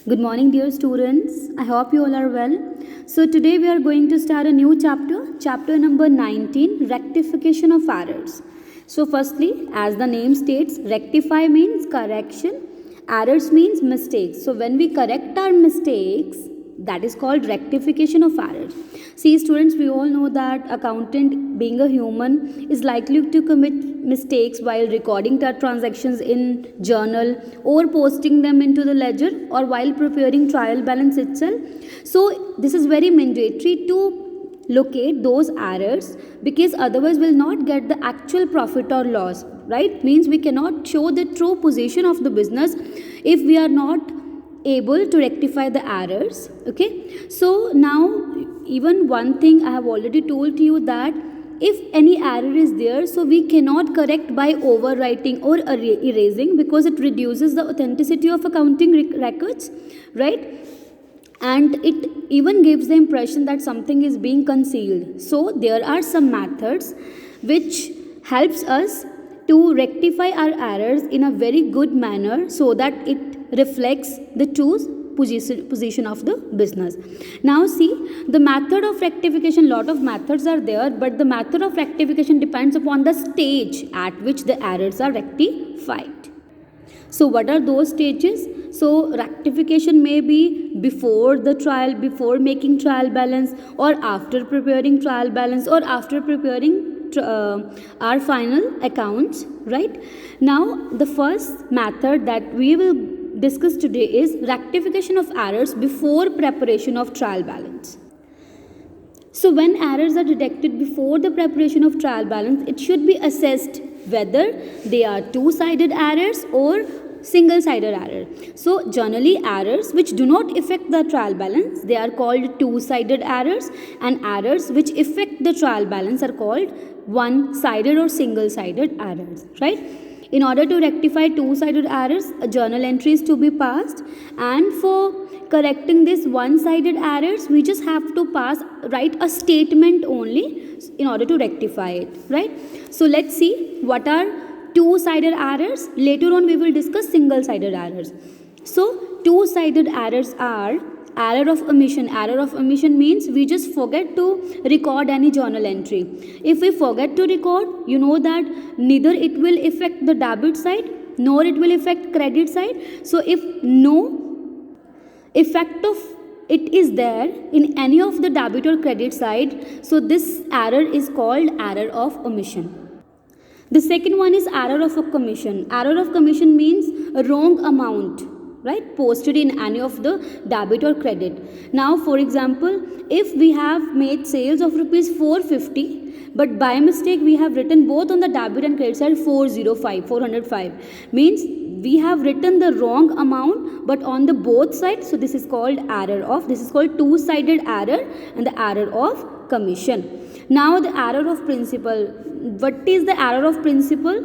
Good morning, dear students. I hope you all are well. So, today we are going to start a new chapter number 19, Rectification of Errors. So, firstly, as the name states, rectify means correction, errors means mistakes. So, when we correct our mistakes, that is called rectification of errors. See, students, we all know that accountant, being a human, is likely to commit mistakes while recording the transactions in journal or posting them into the ledger or while preparing trial balance itself. So this is very mandatory to locate those errors, because otherwise we'll not get the actual profit or loss, right? Means we cannot show the true position of the business if we are not able to rectify the errors. Okay, so now even one thing I have already told you, that if any error is there, so we cannot correct by overwriting or erasing, because it reduces the authenticity of accounting records, right? And it even gives the impression that something is being concealed. So there are some methods which helps us to rectify our errors in a very good manner, so that it reflects the true position of the business. Now see, the method of rectification, lot of methods are there, but the method of rectification depends upon the stage at which the errors are rectified. So what are those stages? So rectification may be before the trial, before making trial balance, or after preparing trial balance, or after preparing our final accounts, right? Now the first method that we will discuss today is rectification of errors before preparation of trial balance. So when errors are detected before the preparation of trial balance, it should be assessed whether they are two-sided errors or single-sided error. So generally errors which do not affect the trial balance, they are called two-sided errors, and errors which affect the trial balance are called one-sided or single-sided errors, right? In order to rectify two-sided errors, a journal entry is to be passed, and for correcting this one-sided errors, we just have to write a statement only in order to rectify it, right? So let's see what are two-sided errors. Later on we will discuss single-sided errors. So two-sided errors are error of omission. Error of omission means we just forget to record any journal entry. If we forget to record, you know that neither it will affect the debit side nor it will affect credit side. So if no effect of it is there in any of the debit or credit side, so this error is called error of omission. The second one is error of a commission. Error of commission means a wrong amount, right, posted in any of the debit or credit. Now for example, if we have made sales of rupees 450, but by mistake we have written both on the debit and credit side 405, means we have written the wrong amount but on the both sides. So this is called two-sided error, and the error of commission. Now the error of principal. What is the error of principal?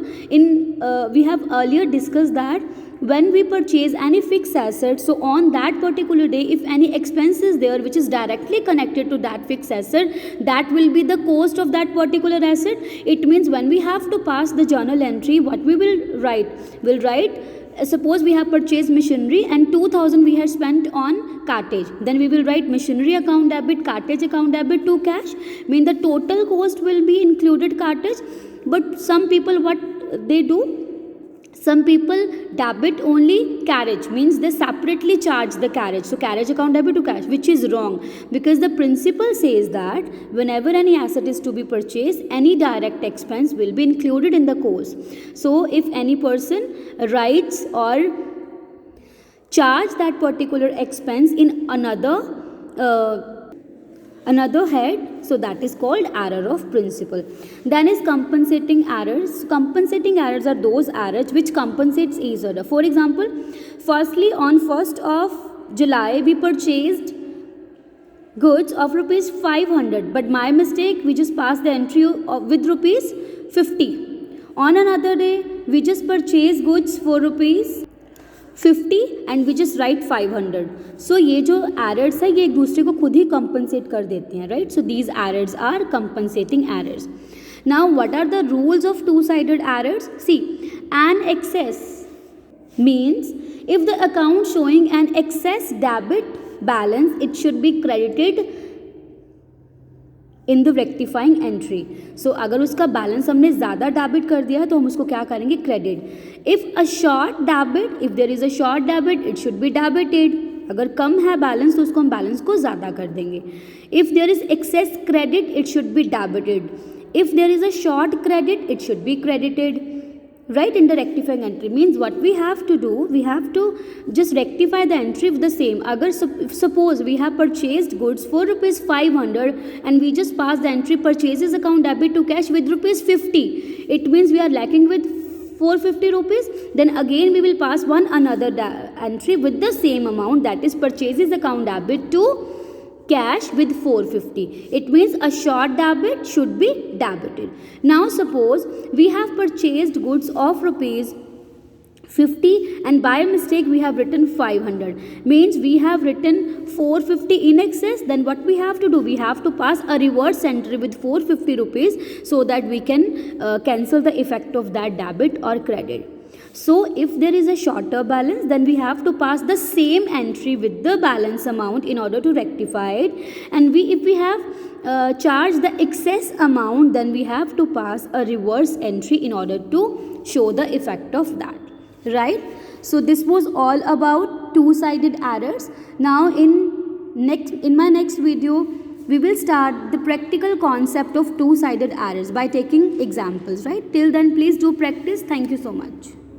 We have earlier discussed that when we purchase any fixed asset, so on that particular day, if any expense is there which is directly connected to that fixed asset, that will be the cost of that particular asset. It means when we have to pass the journal entry, what we will write? We'll write, suppose we have purchased machinery and 2000 we have spent on cartage, then we will write machinery account debit, cartage account debit to cash. Mean the total cost will be included cartage. But some people, what they do, some people debit only carriage, means they separately charge the carriage, so carriage account debit to cash, which is wrong, because the principle says that whenever any asset is to be purchased, any direct expense will be included in the cost. So if any person writes or charge that particular expense in another head, so that is called error of principle. Then is compensating errors. Compensating errors are those errors which compensates each other. For example, firstly on 1st of July we purchased goods of rupees 500, but by mistake we just passed the entry with rupees 50. On another day we just purchased goods for rupees 50 and we just write 500. So ये जो errors है ये एक दूसरे को खुद ही compensate कर देते हैं, right? So these errors are compensating errors. Now what are the rules of two-sided errors? See, an excess means if the account showing an excess debit balance, it should be credited in the rectifying entry. So अगर उसका balance हमने ज़्यादा debit कर दिया तो हम उसको क्या करेंगे, credit. If a short debit, if there is a short debit, it should be debited. अगर कम है बैलेंस तो उसको हम बैलेंस को ज़्यादा कर देंगे. If there is excess credit, it should be debited. If there is a short credit, it should be credited. Right, in the rectifying entry means what we have to do, we have to just rectify the entry with the same. Agar suppose we have purchased goods for rupees 500 and we just pass the entry purchases account debit to cash with rupees 50, it means we are lacking with 450 rupees. Then again we will pass one another entry with the same amount, that is purchases account debit to cash with 450. It means a short debit should be debited. Now suppose we have purchased goods of rupees 50 and by mistake we have written 500, means we have written 450 in excess. Then what we have to do, we have to pass a reverse entry with 450 rupees so that we can cancel the effect of that debit or credit. So if there is a shorter balance, then we have to pass the same entry with the balance amount in order to rectify it. And if we have charged the excess amount, then we have to pass a reverse entry in order to show the effect of that. Right? So this was all about two-sided errors. Now in my next video, we will start the practical concept of two-sided errors by taking examples. Right? Till then, please do practice. Thank you so much.